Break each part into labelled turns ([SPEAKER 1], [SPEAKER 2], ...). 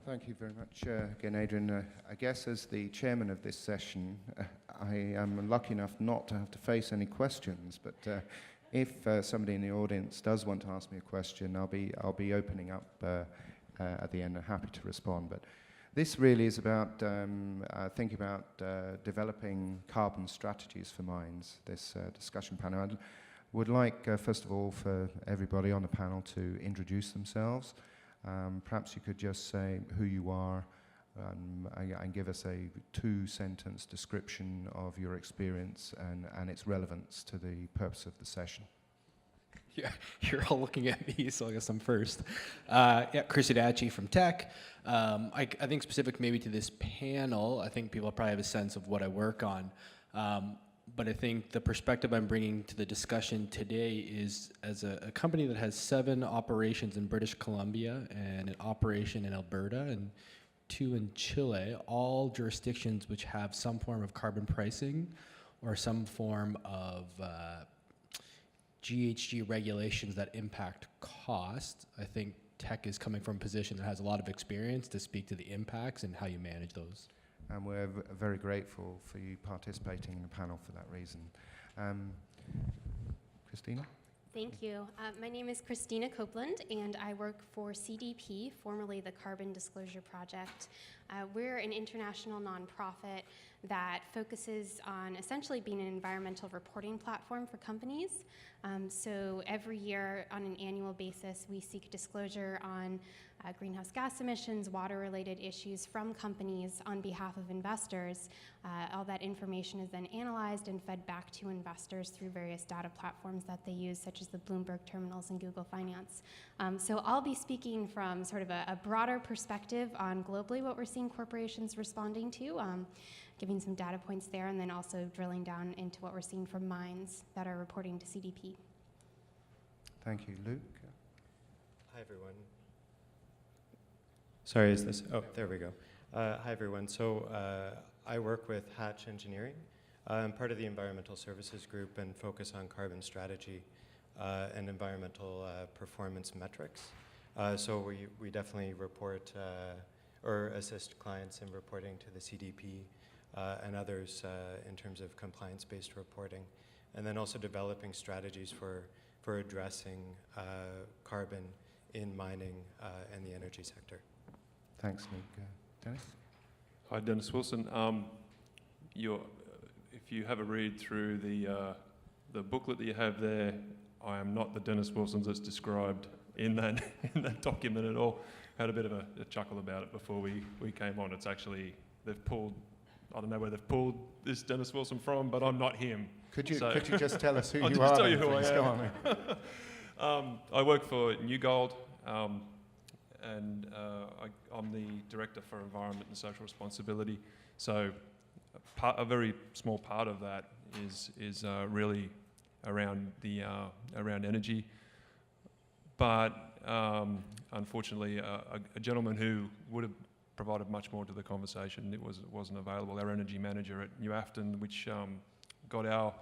[SPEAKER 1] Thank you very much again, Adrian. I guess as the chairman of this session, I am lucky enough not to have to face any questions, but if somebody in the audience does want to ask me a question, I'll be opening up at the end and happy to respond. But this really is about thinking about developing carbon strategies for mines, this discussion panel. I would like, first of all, for everybody on the panel to introduce themselves. Perhaps you could just say who you are and give us a 2-sentence description of your experience and its relevance to the purpose of the session.
[SPEAKER 2] Yeah, you're all looking at me, so I guess I'm first. Yeah, Christina Copeland from Tech. I think specific maybe to this panel, I think people probably have a sense of what I work on. But I think the perspective I'm bringing to the discussion today is as a company that has 7 operations in British Columbia and an operation in Alberta and 2 in Chile, all jurisdictions which have some form of carbon pricing or some form of GHG regulations that impact cost. I think Tech is coming from a position that has a lot of experience to speak to the impacts and how you manage those.
[SPEAKER 1] And we're very grateful for you participating in the panel for that reason. Christina?
[SPEAKER 3] Thank you. My name is Christina Copeland, and I work for CDP, formerly the Carbon Disclosure Project. We're an international nonprofit that focuses on essentially being an environmental reporting platform for companies. So every year on an annual basis, we seek disclosure on greenhouse gas emissions, water-related issues from companies on behalf of investors. All that information is then analyzed and fed back to investors through various data platforms that they use, such as the Bloomberg terminals and Google Finance. So I'll be speaking from sort of a broader perspective on globally what we're seeing corporations responding to, giving some data points there, and then also drilling down into what we're seeing from mines that are reporting to CDP.
[SPEAKER 1] Thank you. Luke?
[SPEAKER 4] Hi, everyone. Sorry, is this? Oh, there we go. Hi, everyone. So I work with Hatch Engineering. I'm part of the environmental services group and focus on carbon strategy and environmental performance metrics. So we definitely report or assist clients in reporting to the CDP and others in terms of compliance-based reporting, and then also developing strategies for addressing carbon in mining and the energy sector.
[SPEAKER 1] Thanks, Luke. Dennis?
[SPEAKER 5] Hi, Dennis Wilson. If you have a read through the booklet that you have there, I am not the Dennis Wilson that's described in that document at all. Had a bit of a chuckle about it before we came on. It's actually, they've pulled, I don't know where they've pulled this Dennis Wilson from, but I'm not him.
[SPEAKER 1] Could you just tell us who
[SPEAKER 5] I'll
[SPEAKER 1] you
[SPEAKER 5] just
[SPEAKER 1] are?
[SPEAKER 5] tell you who I
[SPEAKER 1] Go
[SPEAKER 5] am.
[SPEAKER 1] on.
[SPEAKER 5] I work for New Gold, and I'm the Director for Environment and Social Responsibility. So a very small part of that is really around around energy. But unfortunately, a gentleman who would have provided much more to the conversation, wasn't available. Our energy manager at New Afton, which got our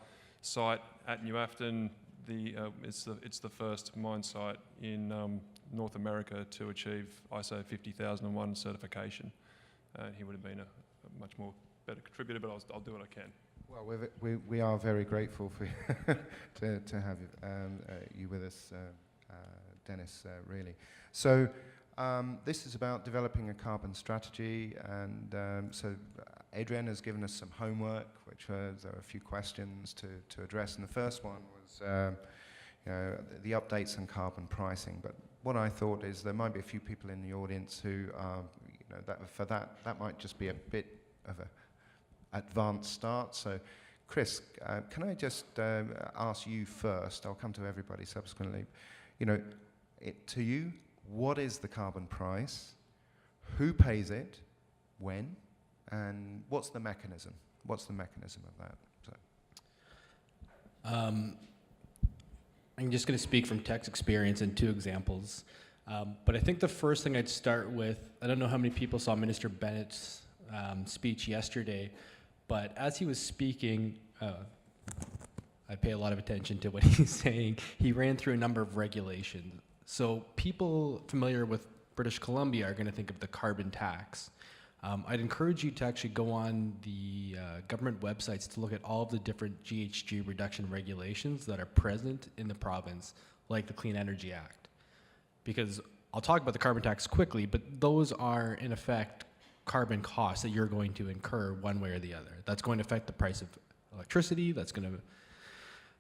[SPEAKER 5] site at New Afton. It's the first mine site in North America to achieve ISO 50001 certification. He would have been a much more better contributor, but I'll do what I can.
[SPEAKER 1] Well, we are very grateful for to have you with us, Dennis, really. So this is about developing a carbon strategy, and so Adrian has given us some homework, which there are a few questions to address, and the first one was the updates on carbon pricing. But what I thought is there might be a few people in the audience who that might just be a bit of a advanced start. So Chris, can I just ask you first? I'll come to everybody subsequently. To you, what is the carbon price? Who pays it? When? And what's the mechanism? What's the mechanism of that?
[SPEAKER 2] I'm just going to speak from Tech's experience in 2 examples. But I think the first thing I'd start with, I don't know how many people saw Minister Bennett's speech yesterday, but as he was speaking, I pay a lot of attention to what he's saying. He ran through a number of regulations. So people familiar with British Columbia are going to think of the carbon tax. I'd encourage you to actually go on the government websites to look at all of the different GHG reduction regulations that are present in the province, like the Clean Energy Act. Because I'll talk about the carbon tax quickly, but those are, in effect, carbon costs that you're going to incur one way or the other. That's going to affect the price of electricity, that's going to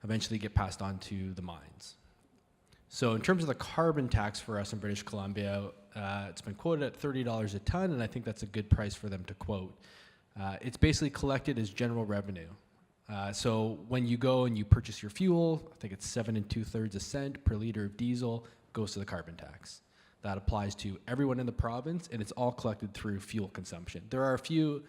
[SPEAKER 2] eventually get passed on to the mines. So in terms of the carbon tax for us in British Columbia, it's been quoted at $30 a ton, and I think that's a good price for them to quote. It's basically collected as general revenue. So when you go and you purchase your fuel, I think it's 7 2/3 cents per liter of diesel goes to the carbon tax. That applies to everyone in the province, and it's all collected through fuel consumption. There are a few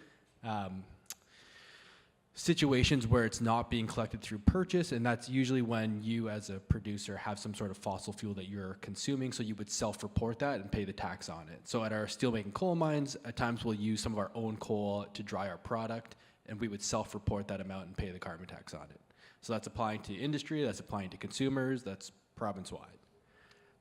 [SPEAKER 2] situations where it's not being collected through purchase, and that's usually when you as a producer have some sort of fossil fuel that you're consuming, so you would self-report that and pay the tax on it. So at our steelmaking coal mines, at times we'll use some of our own coal to dry our product, and we would self-report that amount and pay the carbon tax on it. So that's applying to industry, that's applying to consumers, that's province-wide.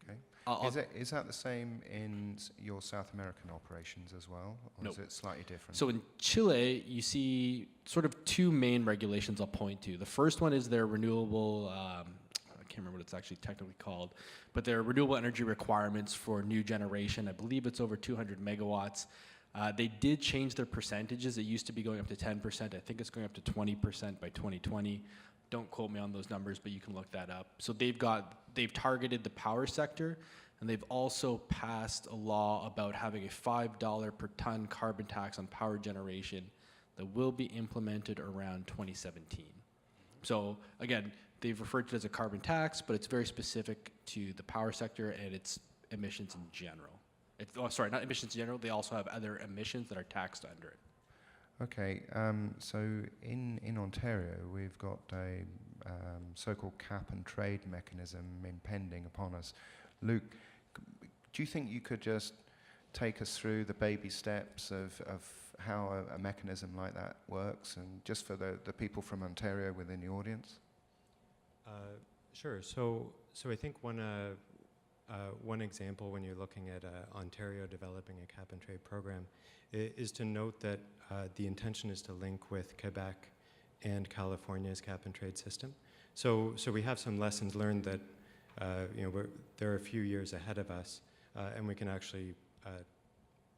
[SPEAKER 1] Okay. Is that the same in your South American operations as well, or
[SPEAKER 2] No.
[SPEAKER 1] is it slightly different?
[SPEAKER 2] So in Chile, you see sort of two main regulations I'll point to. The first one is their renewable, I can't remember what it's actually technically called, but their renewable energy requirements for new generation. I believe it's over 200 megawatts. They did change their percentages. It used to be going up to 10%. I think it's going up to 20% by 2020. Don't quote me on those numbers, but you can look that up. So they've targeted the power sector, and they've also passed a law about having a $5 per ton carbon tax on power generation that will be implemented around 2017. So again, they've referred to it as a carbon tax, but it's very specific to the power sector and its emissions in general. Sorry, not emissions in general, they also have other emissions that are taxed under it.
[SPEAKER 1] Okay, so in Ontario, we've got a so-called cap and trade mechanism impending upon us. Luke, do you think you could just take us through the baby steps of how a mechanism like that works, and just for the people from Ontario within the audience?
[SPEAKER 4] Sure. So I think one example when you're looking at Ontario developing a cap and trade program is to note that the intention is to link with Quebec and California's cap and trade system. So we have some lessons learned that they're a few years ahead of us, and we can actually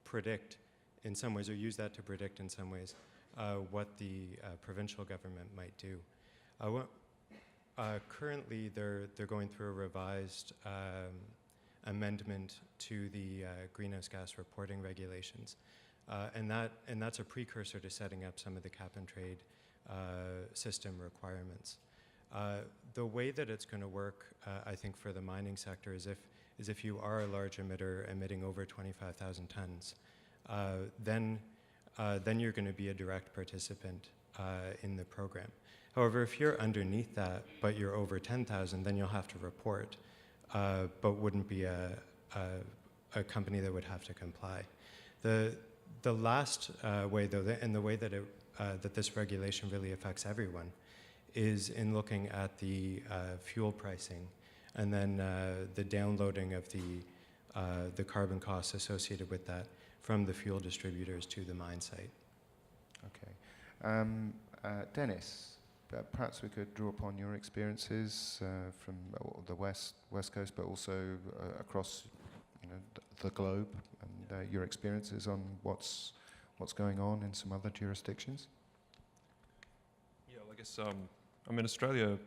[SPEAKER 4] predict in some ways, or use that to predict in some ways, what the provincial government might do. Currently, they're going through a revised amendment to the greenhouse gas reporting regulations, and that's a precursor to setting up some of the cap and trade system requirements. The way that it's going to work, I think, for the mining sector is if you are a large emitter emitting over 25,000 tons, then you're going to be a direct participant in the program. However, if you're underneath that, but you're over 10,000, then you'll have to report, but wouldn't be a company that would have to comply. The last way, though, and the way that that this regulation really affects everyone, is in looking at the fuel pricing, and then the downloading of the carbon costs associated with that from the fuel distributors to the mine site.
[SPEAKER 1] Okay. Dennis, perhaps we could draw upon your experiences from the west coast, but also across the globe, and your experiences on what's going on in some other jurisdictions.
[SPEAKER 5] Yeah, well, I guess I mean Australia.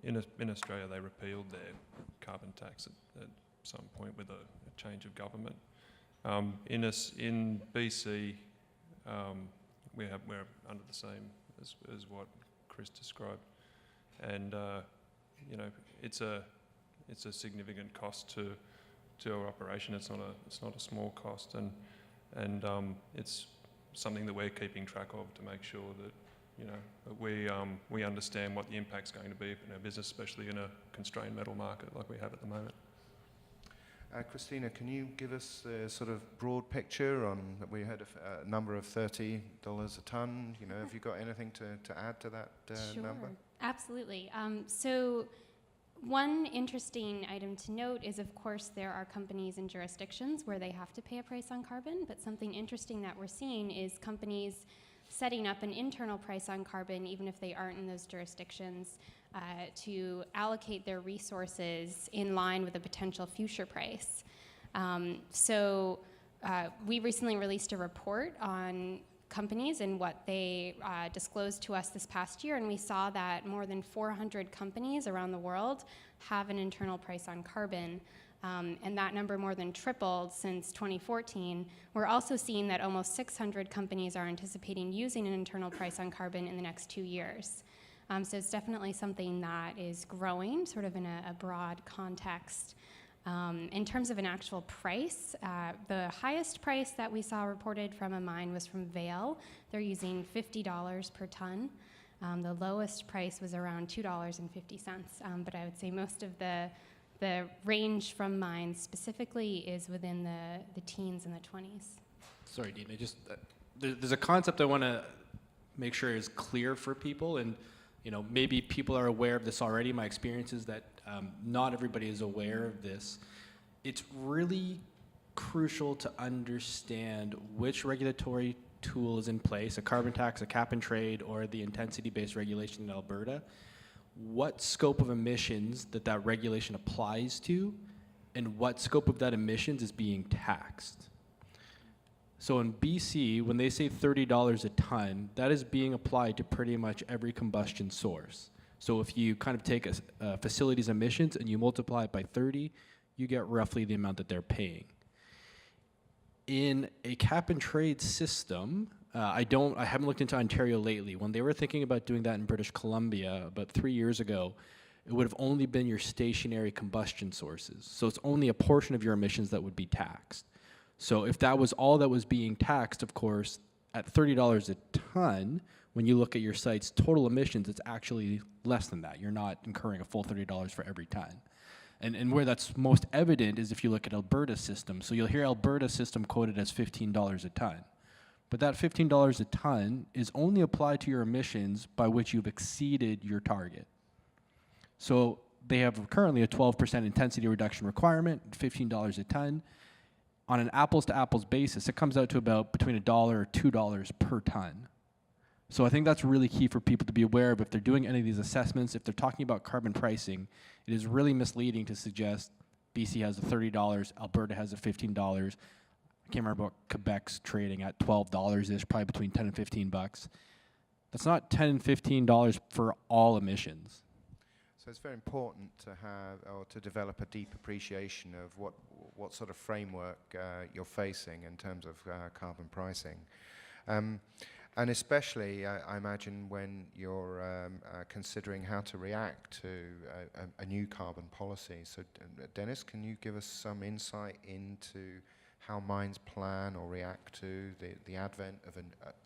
[SPEAKER 5] In Australia, they repealed their carbon tax at some point with a change of government. In BC, we're under the same as what Chris described, and it's a significant cost to our operation. It's not a small cost, and it's something that we're keeping track of to make sure that we understand what the impact's going to be in our business, especially in a constrained metal market like we have at the moment.
[SPEAKER 1] Christina, can you give us a sort of broad picture on, we heard a number of $30 a ton, have you got anything to add to that
[SPEAKER 3] Sure.
[SPEAKER 1] number?
[SPEAKER 3] Absolutely. So One interesting item to note is, of course, there are companies and jurisdictions where they have to pay a price on carbon, but something interesting that we're seeing is companies setting up an internal price on carbon, even if they aren't in those jurisdictions, to allocate their resources in line with a potential future price. We recently released a report on companies and what they disclosed to us this past year, and we saw that more than 400 companies around the world have an internal price on carbon, and that number more than tripled since 2014. We're also seeing that almost 600 companies are anticipating using an internal price on carbon in the next 2 years. So it's definitely something that is growing, sort of in a broad context. In terms of an actual price, the highest price that we saw reported from a mine was from Vail. They're using $50 per ton. The lowest price was around $2.50, but I would say most of the range from mines specifically is within the teens and the 20s.
[SPEAKER 2] Sorry, Dean, there's a concept I want to make sure is clear for people, and maybe people are aware of this already. My experience is that not everybody is aware of this. It's really crucial to understand which regulatory tool is in place, a carbon tax, a cap and trade, or the intensity-based regulation in Alberta, what scope of emissions that regulation applies to, and what scope of that emissions is being taxed. So in BC, when they say $30 a ton, that is being applied to pretty much every combustion source. So if you kind of take a facility's emissions and you multiply it by 30, you get roughly the amount that they're paying. In a cap and trade system, I haven't looked into Ontario lately. When they were thinking about doing that in British Columbia about 3 years ago, it would have only been your stationary combustion sources. So it's only a portion of your emissions that would be taxed. So if that was all that was being taxed, of course, at $30 a ton, when you look at your site's total emissions, it's actually less than that. You're not incurring a full $30 for every ton. And where that's most evident is if you look at Alberta's system. So you'll hear Alberta's system quoted as $15 a ton. But that $15 a ton is only applied to your emissions by which you've exceeded your target. So they have currently a 12% intensity reduction requirement, $15 a ton. On an apples-to-apples basis, it comes out to about between $1 or $2 per ton. So I think that's really key for people to be aware of if they're doing any of these assessments. If they're talking about carbon pricing, it is really misleading to suggest BC has a $30, Alberta has a $15. I can't remember what Quebec's trading at, $12-ish, probably between 10 and 15 bucks. That's not $10 and $15 for all emissions.
[SPEAKER 1] So it's very important to have, or to develop a deep appreciation of what sort of framework you're facing in terms of carbon pricing. And especially, I imagine, when you're considering how to react to a new carbon policy. So, Dennis, can you give us some insight into how mines plan or react to the advent of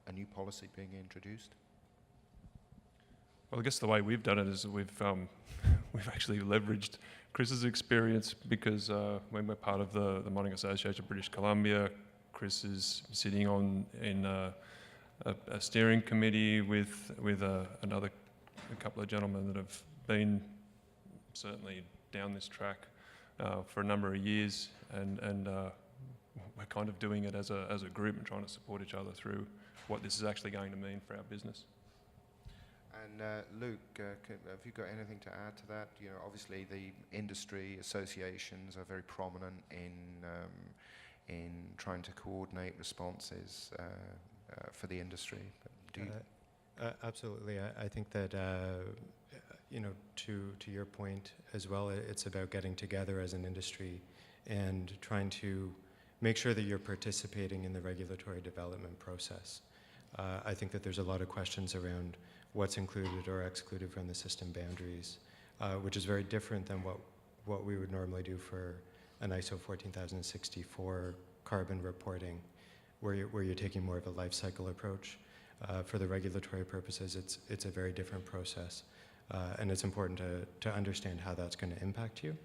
[SPEAKER 1] a new policy being introduced?
[SPEAKER 5] Well, I guess the way we've done it is we've actually leveraged Chris's experience because when we're part of the Mining Association of British Columbia, Chris is sitting in a steering committee with a couple of gentlemen that have been certainly down this track for a number of years, and we're kind of doing it as a group and trying to support each other through what this is actually going to mean for our business.
[SPEAKER 1] And Luke, have you got anything to add to that? You know, obviously the industry associations are very prominent in trying to coordinate responses for the industry. Do you?
[SPEAKER 4] Absolutely. I think that to your point as well, it's about getting together as an industry and trying to make sure that you're participating in the regulatory development process. I think that there's a lot of questions around what's included or excluded from the system boundaries, which is very different than what we would normally do for an ISO 14064 carbon reporting, where you're taking more of a life cycle approach. For the regulatory purposes, it's a very different process, and it's important to understand how that's going to impact you.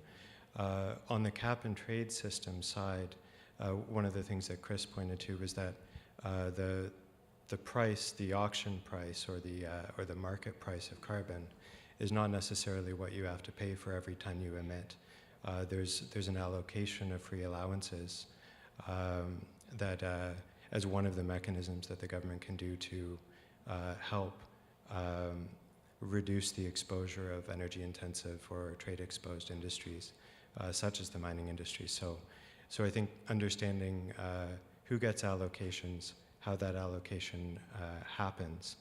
[SPEAKER 4] On the cap and trade system side, one of the things that Chris pointed to was that the price, the auction price, or the market price of carbon is not necessarily what you have to pay for every ton you emit. There's an allocation of free allowances that as one of the mechanisms that the government can do to help reduce the exposure of energy-intensive or trade-exposed industries, such as the mining industry. So I think understanding who gets allocations, how that allocation happens,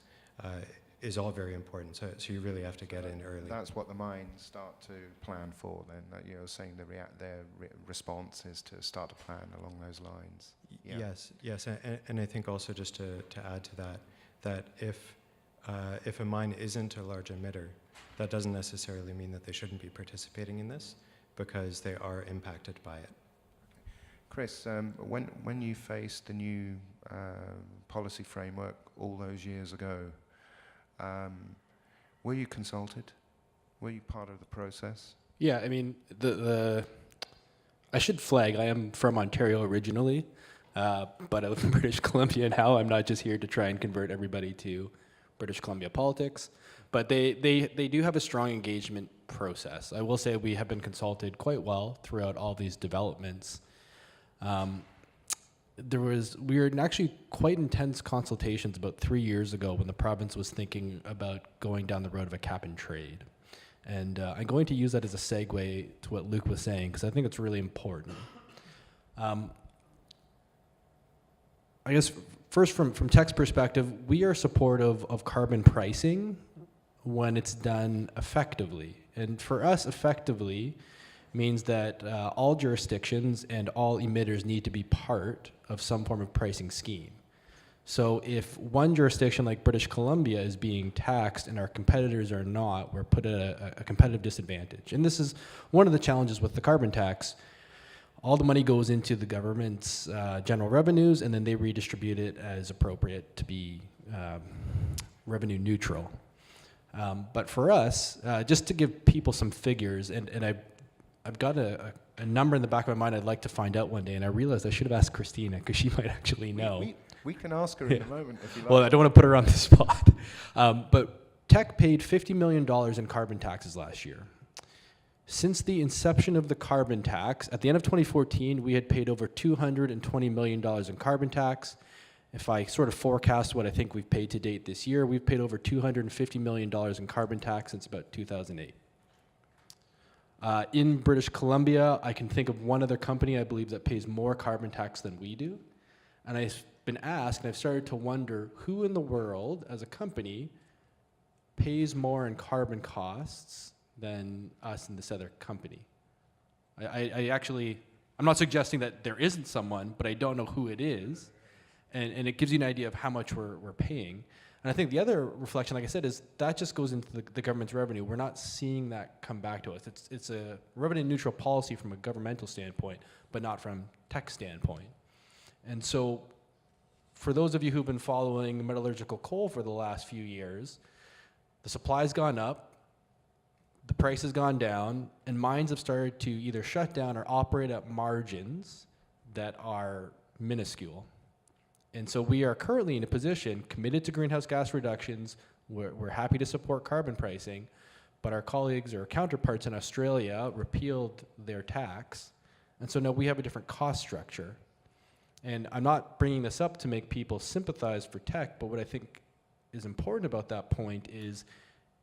[SPEAKER 4] is all very important. So you really have to get in early.
[SPEAKER 1] That's what the mines start to plan for then, that you're saying their response is to start to plan along those lines. Yeah.
[SPEAKER 4] Yes, and I think also just to add to that if a mine isn't a large emitter, that doesn't necessarily mean that they shouldn't be participating in this, because they are impacted by it.
[SPEAKER 1] Chris, when you faced the new policy framework all those years ago, were you consulted? Were you part of the process?
[SPEAKER 2] Yeah, I mean, I should flag, I am from Ontario originally, but I live in British Columbia now. I'm not just here to try and convert everybody to British Columbia politics, but they do have a strong engagement process. I will say we have been consulted quite well throughout all these developments. We were in actually quite intense consultations about 3 years ago when the province was thinking about going down the road of a cap and trade. And I'm going to use that as a segue to what Luke was saying, because I think it's really important. I guess first, from Tech's perspective, we are supportive of carbon pricing when it's done effectively. And for us, effectively means that all jurisdictions and all emitters need to be part of some form of pricing scheme. So if one jurisdiction like British Columbia is being taxed and our competitors are not, we're put at a competitive disadvantage. And this is one of the challenges with the carbon tax. All the money goes into the government's general revenues, and then they redistribute it as appropriate to be revenue neutral. But for us, just to give people some figures, and I've got a number in the back of my mind I'd like to find out one day, and I realized I should have asked Christina, because she might actually know.
[SPEAKER 1] We can ask her in a moment if you like.
[SPEAKER 2] Well, I don't want to put her on the spot. But Tech paid $50 million in carbon taxes last year. Since the inception of the carbon tax, at the end of 2014, we had paid over $220 million in carbon tax. If I sort of forecast what I think we've paid to date this year, we've paid over $250 million in carbon tax since about 2008. In British Columbia, I can think of one other company, I believe, that pays more carbon tax than we do. And I've been asked, and I've started to wonder, who in the world, as a company, pays more in carbon costs than us and this other company? I actually, I'm not suggesting that there isn't someone, but I don't know who it is. And it gives you an idea of how much we're paying. And I think the other reflection, like I said, is that just goes into the government's revenue. We're not seeing that come back to us. It's a revenue neutral policy from a governmental standpoint, but not from Tech standpoint. And so for those of you who've been following metallurgical coal for the last few years, the supply's gone up, the price has gone down, and mines have started to either shut down or operate at margins that are minuscule. And so we are currently in a position committed to greenhouse gas reductions. We're happy to support carbon pricing, but our colleagues or counterparts in Australia repealed their tax. And so now we have a different cost structure. And I'm not bringing this up to make people sympathize for Tech, but what I think is important about that point is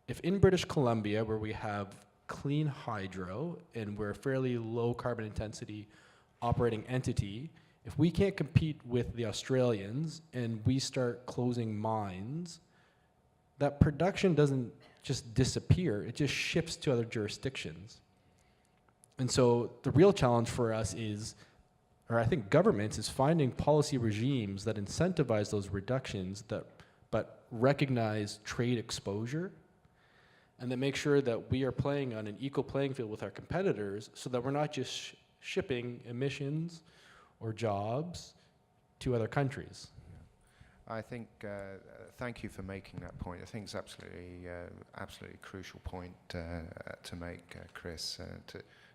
[SPEAKER 2] if in British Columbia, where we have clean hydro and we're a fairly low carbon intensity operating entity, if we can't compete with the Australians and we start closing mines, that production doesn't just disappear, it just shifts to other jurisdictions. And so the real challenge for us is, or I think governments, is finding policy regimes that incentivize those reductions but recognize trade exposure, and that make sure that we are playing on an equal playing field with our competitors so that we're not just shipping emissions or jobs to other countries.
[SPEAKER 1] I think, thank you for making that point. I think it's absolutely crucial point to make, Chris,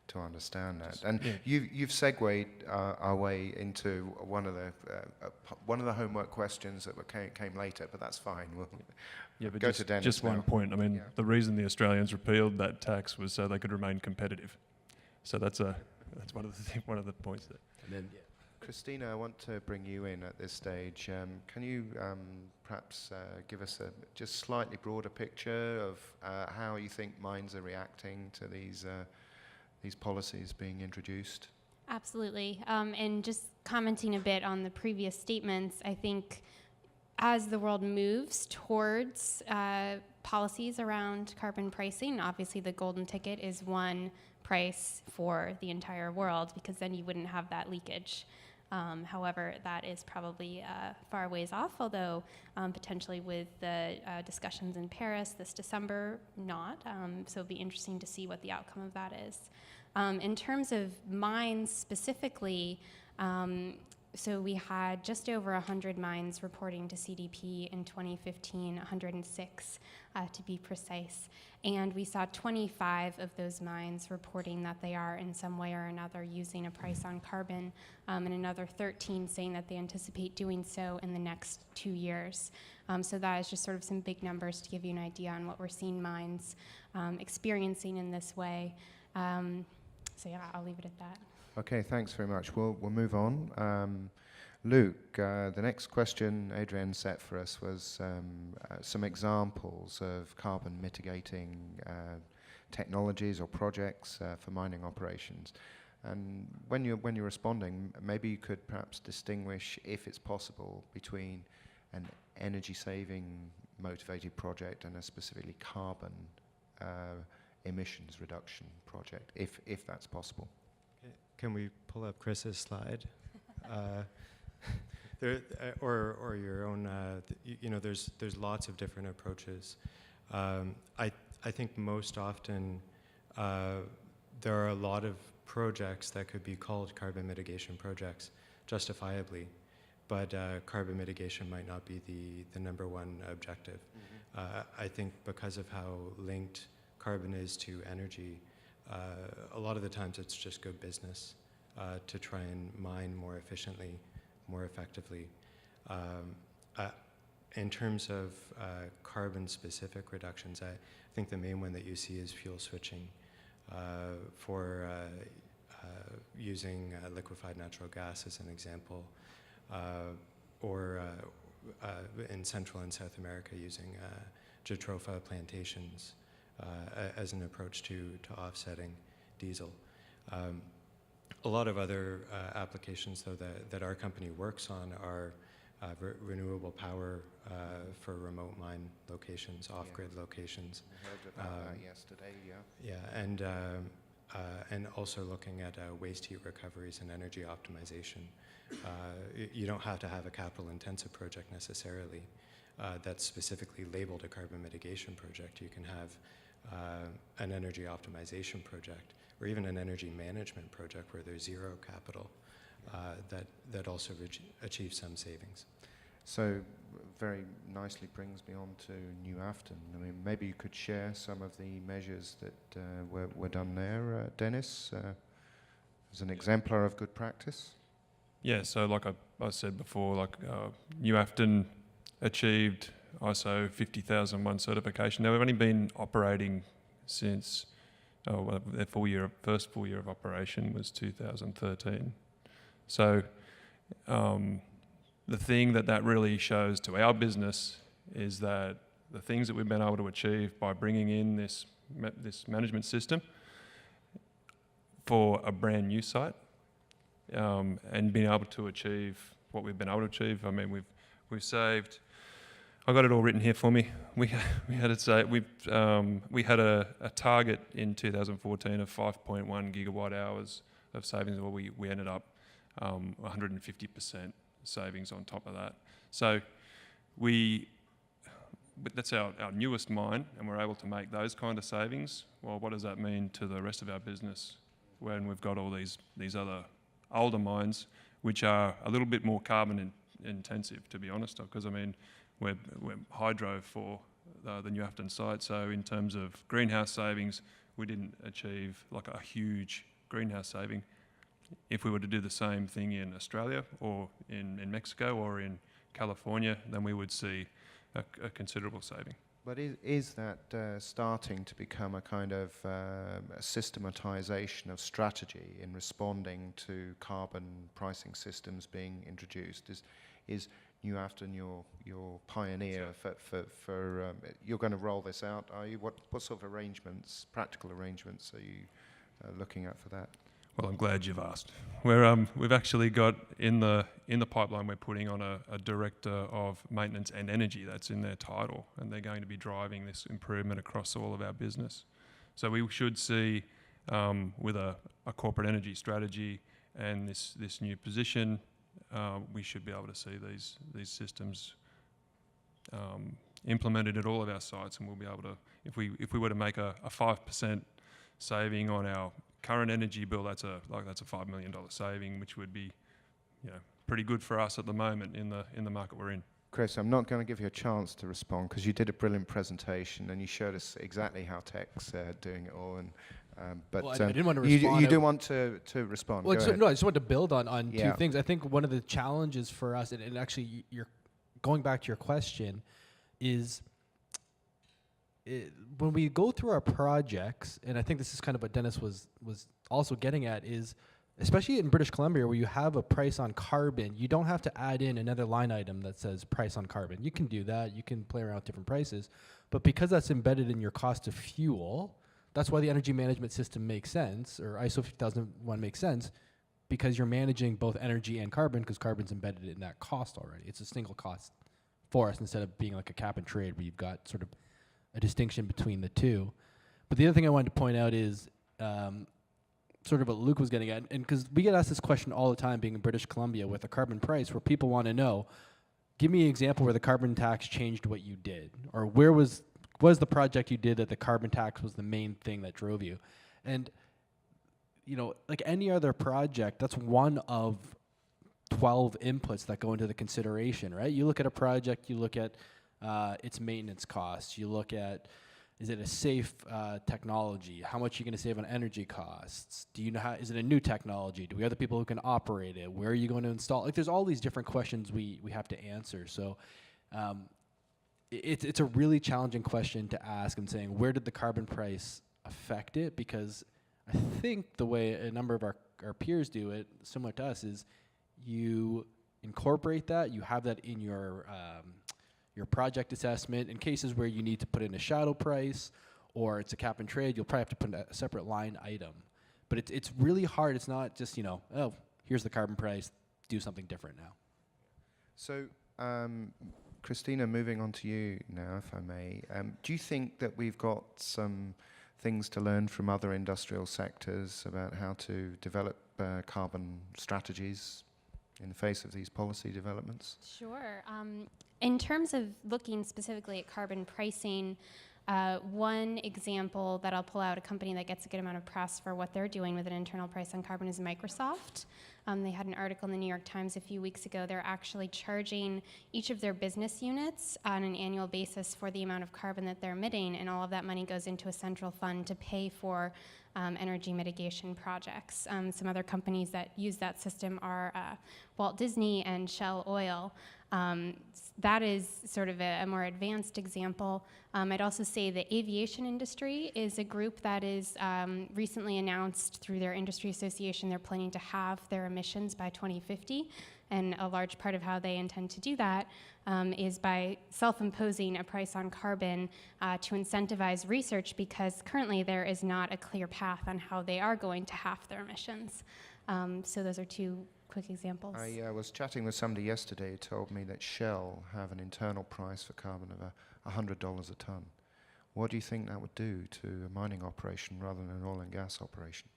[SPEAKER 1] to understand that.
[SPEAKER 5] Just-
[SPEAKER 1] And
[SPEAKER 5] yeah.
[SPEAKER 1] you've segued our way into one of the homework questions that came later, but that's fine. We'll
[SPEAKER 5] Yeah, but
[SPEAKER 1] go to Dennis
[SPEAKER 5] just one
[SPEAKER 1] now.
[SPEAKER 5] point. I mean,
[SPEAKER 1] Yeah.
[SPEAKER 5] the reason the Australians repealed that tax was so they could remain competitive. So that's one of the points there.
[SPEAKER 2] And then,
[SPEAKER 1] Christina, I want to bring you in at this stage. Can you perhaps give us a just slightly broader picture of how you think mines are reacting to these policies being introduced?
[SPEAKER 3] Absolutely. And just commenting a bit on the previous statements, I think as the world moves towards policies around carbon pricing, obviously the golden ticket is one price for the entire world, because then you wouldn't have that leakage. However, that is probably far ways off, although potentially with the discussions in Paris this December, not. So it'll be interesting to see what the outcome of that is. In terms of mines specifically, so we had just over 100 mines reporting to CDP in 2015, 106 to be precise. And we saw 25 of those mines reporting that they are in some way or another using a price on carbon, and another 13 saying that they anticipate doing so in the next 2 years. So that is just sort of some big numbers to give you an idea on what we're seeing mines experiencing in this way. So yeah, I'll leave it at that.
[SPEAKER 1] Okay, thanks very much. We'll move on. Luke, the next question Adrienne set for us was some examples of carbon mitigating technologies or projects for mining operations. And when you're responding, maybe you could perhaps distinguish, if it's possible, between an energy-saving motivated project and a specifically carbon emissions reduction project, if that's possible.
[SPEAKER 4] Can we pull up Chris's slide? Or your own, there's lots of different approaches. I think most often there are a lot of projects that could be called carbon mitigation projects, justifiably, but carbon mitigation might not be the number one objective. I think because of how linked carbon is to energy, a lot of the times it's just good business to try and mine more efficiently, more effectively. In terms of carbon-specific reductions, I think the main one that you see is fuel switching for using liquefied natural gas as an example, or in Central and South America using jatropha plantations as an approach to offsetting diesel. A lot of other applications, though, that our company works on are renewable power for remote mine locations, off-grid locations.
[SPEAKER 1] I heard about that yesterday, yeah.
[SPEAKER 4] Yeah, and also looking at waste heat recoveries and energy optimization. You don't have to have a capital-intensive project necessarily that's specifically labeled a carbon mitigation project. You can have an energy optimization project, or even an energy management project where there's zero capital that also achieves some savings.
[SPEAKER 1] So very nicely brings me on to New Afton. I mean, maybe you could share some of the measures that were done there, Dennis, as an exemplar of good practice.
[SPEAKER 5] Yeah, so like I said before, New Afton achieved ISO 50001 certification. Now, we've only been operating since their first full year of operation was 2013. So the thing that really shows to our business is that the things that we've been able to achieve by bringing in this management system for a brand new site, and being able to achieve what we've been able to achieve. I mean, we've saved. I got it all written here for me. We had a target in 2014 of 5.1 gigawatt hours of savings. Well, we ended up 150% savings on top of that. So but that's our newest mine, and we're able to make those kind of savings. Well, what does that mean to the rest of our business when we've got all these other older mines, which are a little bit more carbon intensive, to be honest? Because I mean, we're hydro for the New Afton site, so in terms of greenhouse savings, we didn't achieve like a huge greenhouse saving. If we were to do the same thing in Australia or in Mexico or in California, then we would see a considerable saving.
[SPEAKER 1] But is that starting to become a kind of a systematization of strategy in responding to carbon pricing systems being introduced? Is New Afton your pioneer for you're going to roll this out, are you? What sort of arrangements, practical arrangements, are you looking at for that?
[SPEAKER 5] Well, I'm glad you've asked. We've actually got in the pipeline, we're putting on a director of maintenance and energy. That's in their title, and they're going to be driving this improvement across all of our business. So we should see, with a corporate energy strategy and this new position, we should be able to see these systems implemented at all of our sites, and we'll be able to, if we were to make a 5% saving on our current energy bill, that's a $5 million saving, which would be, pretty good for us at the moment in the market we're in.
[SPEAKER 1] Chris, I'm not going to give you a chance to respond because you did a brilliant presentation and you showed us exactly how tech's doing it all. And but
[SPEAKER 2] Well, I didn't want to respond.
[SPEAKER 1] You do want to respond.
[SPEAKER 2] Well,
[SPEAKER 1] Go ahead.
[SPEAKER 2] no, I just wanted to build on
[SPEAKER 1] Yeah.
[SPEAKER 2] two things. I think one of the challenges for us, and actually you're going back to your question, is when we go through our projects, and I think this is kind of what Dennis was also getting at, is especially in British Columbia where you have a price on carbon, you don't have to add in another line item that says price on carbon. You can do that. You can play around with different prices. But because that's embedded in your cost of fuel, that's why the energy management system makes sense, or ISO 5001 makes sense, because you're managing both energy and carbon, because carbon's embedded in that cost already. It's a single cost for us instead of being like a cap and trade where you've got sort of a distinction between the two. But the other thing I wanted to point out is sort of what Luke was getting at, and because we get asked this question all the time being in British Columbia with a carbon price, where people want to know, give me an example where the carbon tax changed what you did, or where was the project you did that the carbon tax was the main thing that drove you. And like any other project, that's one of 12 inputs that go into the consideration, right? You look at a project, you look at its maintenance costs, you look at, is it a safe technology? How much are you going to save on energy costs? Do you know how, is it a new technology? Do we have the people who can operate it? Where are you going to install? Like, there's all these different questions we have to answer. So it's a really challenging question to ask, and saying, where did the carbon price affect it? Because I think the way a number of our peers do it, similar to us, is you incorporate that, you have that in your project assessment. In cases where you need to put in a shadow price or it's a cap and trade, you'll probably have to put a separate line item. But it's really hard. It's not just, oh, here's the carbon price, do something different now.
[SPEAKER 1] So, Christina, moving on to you now, if I may. Do you think that we've got some things to learn from other industrial sectors about how to develop carbon strategies in the face of these policy developments?
[SPEAKER 3] Sure. In terms of looking specifically at carbon pricing, one example that I'll pull out, a company that gets a good amount of press for what they're doing with an internal price on carbon, is Microsoft. They had an article in the New York Times a few weeks ago. They're actually charging each of their business units on an annual basis for the amount of carbon that they're emitting, and all of that money goes into a central fund to pay for energy mitigation projects. Some other companies that use that system are Walt Disney and Shell Oil. That is sort of a more advanced example. I'd also say the aviation industry is a group that is recently announced through their industry association. They're planning to halve their emissions by 2050, and a large part of how they intend to do that is by self-imposing a price on carbon to incentivize research, because currently there is not a clear path on how they are going to halve their emissions. So those are two quick examples.
[SPEAKER 1] I was chatting with somebody yesterday who told me that Shell have an internal price for carbon of $100 a ton. What do you think that would do to a mining operation rather than an oil and gas operation?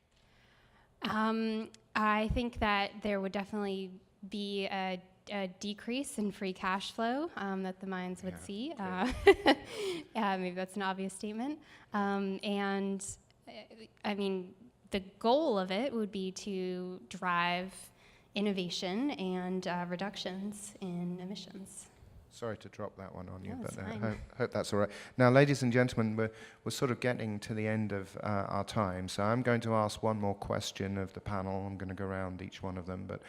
[SPEAKER 3] I think that there would definitely be a decrease in free cash flow that the mines would see. Yeah, maybe that's an obvious statement. And I mean, the goal of it would be to drive innovation and reductions in emissions.
[SPEAKER 1] Sorry to drop that one on you,
[SPEAKER 3] No,
[SPEAKER 1] but
[SPEAKER 3] it's fine.
[SPEAKER 1] hope that's all right. Now, ladies and gentlemen, we're sort of getting to the end of our time, so I'm going to ask one more question of the panel. I'm going to go around each one of them, but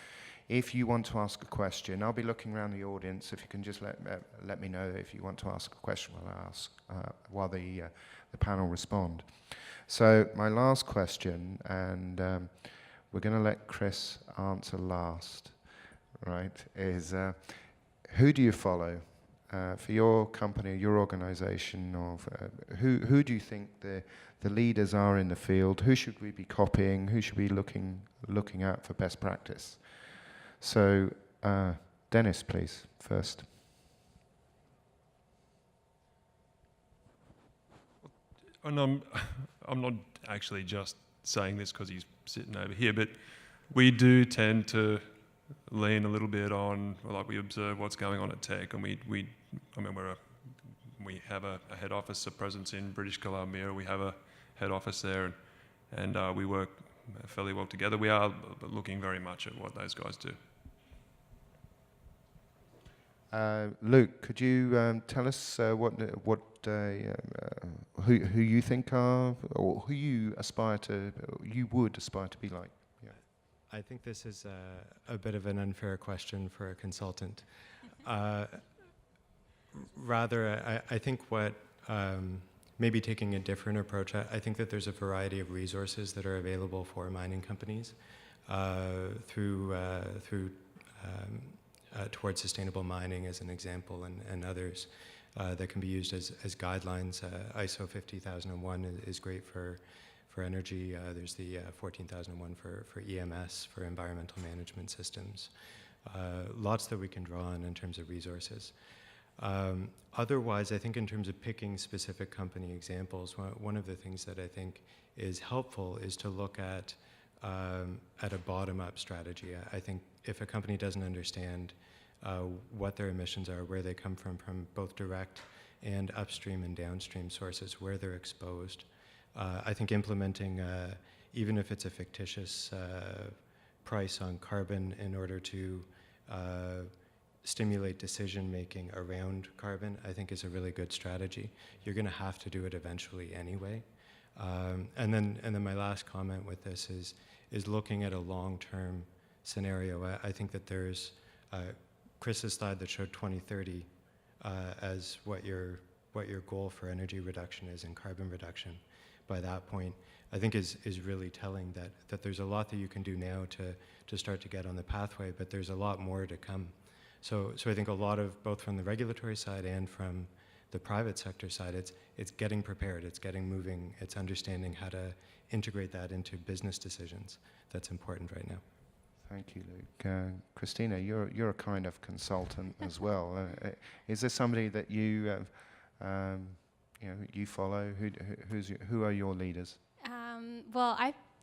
[SPEAKER 1] if you want to ask a question, I'll be looking around the audience. If you can just let me know if you want to ask a question while the panel respond. So my last question, and we're going to let Chris answer last, right, is who do you follow for your company, your organization, or who do you think the leaders are in the field? Who should we be copying? Who should we be looking at for best practice? So, Dennis, please, first.
[SPEAKER 5] And I'm not actually just saying this because he's sitting over here, but we do tend to lean a little bit on, like, we observe what's going on at tech, and we have a head office, a presence in British Columbia. We have a head office there, and we work fairly well together. We are looking very much at what those guys do.
[SPEAKER 1] Luke, could you tell us who you think are, or who you would aspire to be like? Yeah.
[SPEAKER 4] I think this is a bit of an unfair question for a consultant. Rather, I think what maybe taking a different approach, I think that there's a variety of resources that are available for mining companies towards sustainable mining, as an example, and others that can be used as guidelines. ISO 50001 is great for energy. There's the 14001 for EMS, for environmental management systems. Lots that we can draw on in terms of resources. Otherwise, I think in terms of picking specific company examples, one of the things that I think is helpful is to look at a bottom-up strategy. I think if a company doesn't understand what their emissions are, where they come from both direct and upstream and downstream sources, where they're exposed, I think implementing, even if it's a fictitious price on carbon in order to stimulate decision-making around carbon, I think is a really good strategy. You're going to have to do it eventually anyway. And then my last comment with this is looking at a long-term scenario. I think that there's Chris's slide that showed 2030 as what your goal for energy reduction is and carbon reduction by that point, I think is really telling that there's a lot that you can do now to start to get on the pathway, but there's a lot more to come. So I think a lot of, both from the regulatory side and from the private sector side, it's getting prepared, it's getting moving, it's understanding how to integrate that into business decisions that's important right now.
[SPEAKER 1] Thank you, Luke. Christina, you're a kind of consultant as well. Is there somebody that you follow? Who are your leaders?
[SPEAKER 3] Well,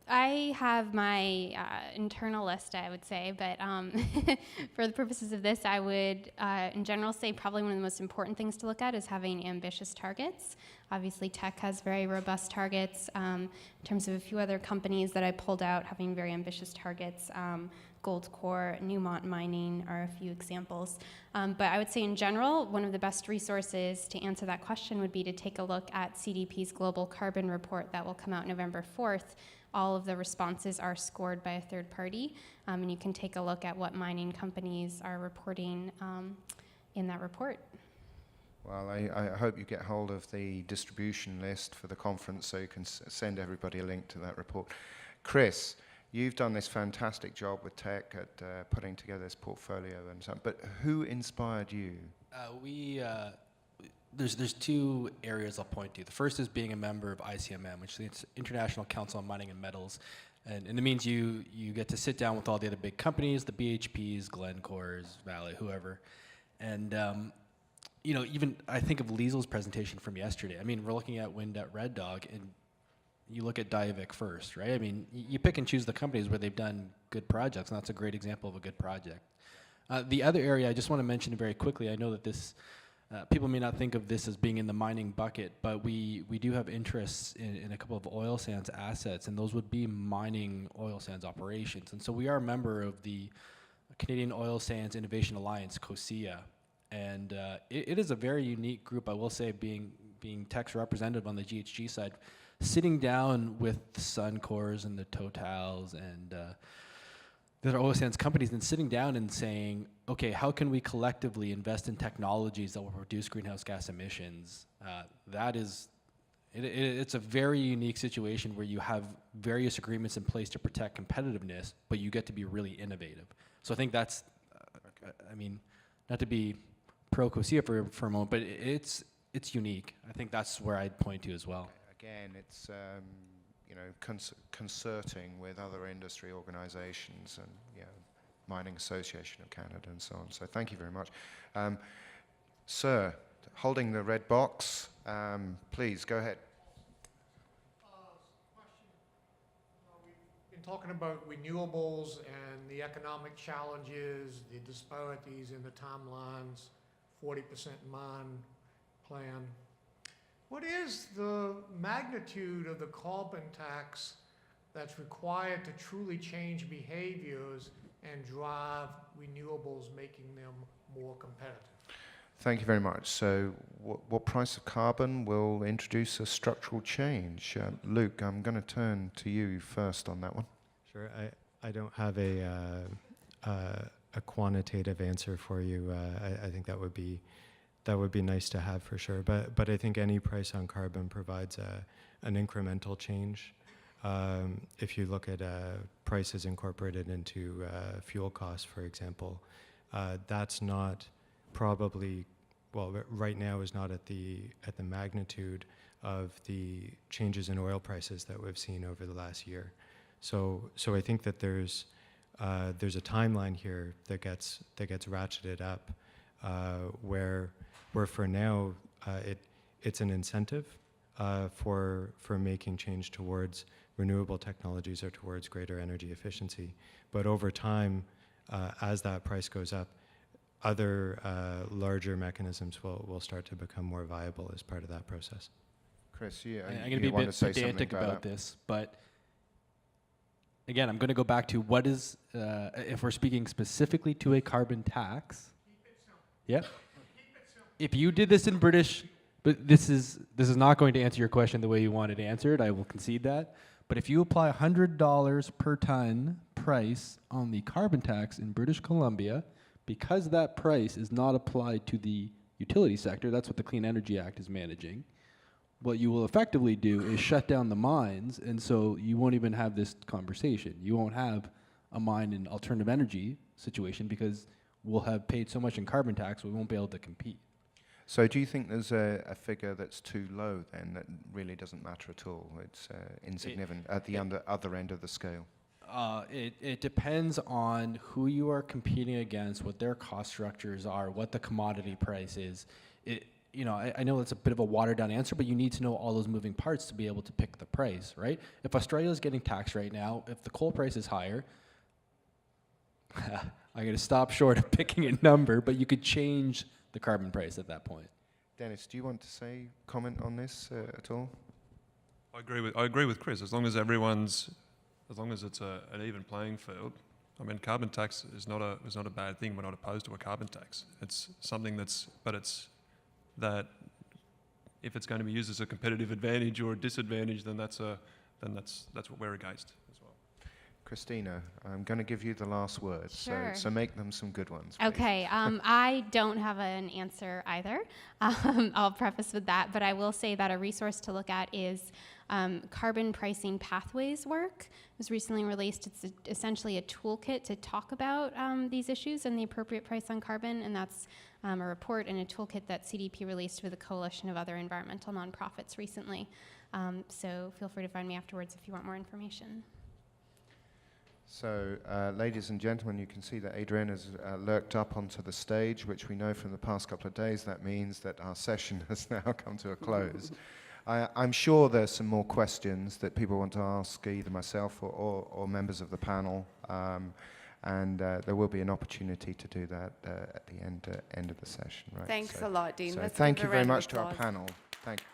[SPEAKER 3] I have my internal list, I would say, but for the purposes of this, I would, in general, say probably one of the most important things to look at is having ambitious targets. Obviously, tech has very robust targets. In terms of a few other companies that I pulled out having very ambitious targets, Goldcore, Newmont Mining are a few examples. But I would say in general, one of the best resources to answer that question would be to take a look at CDP's Global Carbon Report that will come out November 4th. All of the responses are scored by a third party, and you can take a look at what mining companies are reporting in that report.
[SPEAKER 1] Well, I hope you get hold of the distribution list for the conference so you can send everybody a link to that report. Chris, you've done this fantastic job with tech at putting together this portfolio and so on, but who inspired you?
[SPEAKER 2] There's two areas I'll point to. The first is being a member of ICMM, which is the International Council on Mining and Metals. And it means you get to sit down with all the other big companies, the BHPs, Glencores, Vale, whoever. And, even I think of Liesel's presentation from yesterday. I mean, we're looking at wind at Red Dog, and you look at Diavik first, right? I mean, you pick and choose the companies where they've done good projects, and that's a great example of a good project. The other area I just want to mention very quickly, I know that this, people may not think of this as being in the mining bucket, but we do have interests in a couple of oil sands assets, and those would be mining oil sands operations. And so we are a member of the Canadian Oil Sands Innovation Alliance, COSIA, And it is a very unique group, I will say, being Tech's representative on the GHG side, sitting down with the Suncors and the Totals and the oil sands companies, and sitting down and saying, okay, how can we collectively invest in technologies that will reduce greenhouse gas emissions? It's a very unique situation where you have various agreements in place to protect competitiveness, but you get to be really innovative. So I think that's, I mean, not to be pro-COSIA for a moment, but it's unique. I think that's where I'd point to as well.
[SPEAKER 1] Again, it's you know, concerting with other industry organizations and, you know, Mining Association of Canada and so on. So thank you very much. Sir, holding the red box, please go ahead.
[SPEAKER 6] We've been talking about renewables and the economic challenges, the disparities in the timelines, 40% man plan. What is the magnitude of the carbon tax that's required to truly change behaviors and drive renewables, making them more competitive?
[SPEAKER 1] Thank you very much. So what price of carbon will introduce a structural change? Luke, I'm going to turn to you first on that one.
[SPEAKER 4] Sure. I don't have a quantitative answer for you. I think that would be nice to have for sure. But I think any price on carbon provides an incremental change. If you look at prices incorporated into fuel costs, for example, that's not probably, well, right now is not at the magnitude of the changes in oil prices that we've seen over the last year. So I think that there's a timeline here that gets ratcheted up, where for now it's an incentive for making change towards renewable technologies or towards greater energy efficiency. But over time, as that price goes up, other larger mechanisms will start to become more viable as part of that process.
[SPEAKER 1] Chris,
[SPEAKER 2] I'm going to be a bit pedantic about this, but again, I'm going to go back to what is, if we're speaking specifically to a carbon tax.
[SPEAKER 6] Keep it simple.
[SPEAKER 2] Yep.
[SPEAKER 6] Keep it simple.
[SPEAKER 2] If you did this in British, but this is not going to answer your question the way you wanted it answered, I will concede that. But if you apply $100 per ton price on the carbon tax in British Columbia, because that price is not applied to the utility sector, that's what the Clean Energy Act is managing, what you will effectively do is shut down the mines, and so you won't even have this conversation. You won't have a mine and alternative energy situation because we'll have paid so much in carbon tax, we won't be able to compete.
[SPEAKER 1] So do you think there's a figure that's too low then, that really doesn't matter at all? It's insignificant at the other end of the scale?
[SPEAKER 2] It depends on who you are competing against, what their cost structures are, what the commodity price is. I know it's a bit of a watered down answer, but you need to know all those moving parts to be able to pick the price, right? If Australia is getting taxed right now, if the coal price is higher, I'm going to stop short of picking a number, but you could change the carbon price at that point.
[SPEAKER 1] Dennis, do you want to comment on this at all?
[SPEAKER 5] I agree with Chris. As long as it's an even playing field. I mean, carbon tax is not a bad thing. We're not opposed to a carbon tax. It's something that if it's going to be used as a competitive advantage or a disadvantage, then that's what we're against as well.
[SPEAKER 1] Christina, I'm going to give you the last word.
[SPEAKER 3] Sure.
[SPEAKER 1] So make them some good ones, please.
[SPEAKER 3] Okay, I don't have an answer either. I'll preface with that, but I will say that a resource to look at is Carbon Pricing Pathways work. It was recently released. It's essentially a toolkit to talk about these issues and the appropriate price on carbon, and that's a report and a toolkit that CDP released with a coalition of other environmental nonprofits recently. So feel free to find me afterwards if you want more information.
[SPEAKER 1] So, ladies and gentlemen, you can see that Adrienne has lurked up onto the stage, which we know from the past couple of days. That means that our session has now come to a close. I'm sure there's some more questions that people want to ask either myself or members of the panel, and there will be an opportunity to do that at the end of the session. Right?
[SPEAKER 7] Thanks a lot, Dean.
[SPEAKER 1] So
[SPEAKER 7] Let's
[SPEAKER 1] thank
[SPEAKER 7] give
[SPEAKER 1] you
[SPEAKER 7] a
[SPEAKER 1] very
[SPEAKER 7] round of
[SPEAKER 1] much to our
[SPEAKER 7] applause.
[SPEAKER 1] panel. Thank you.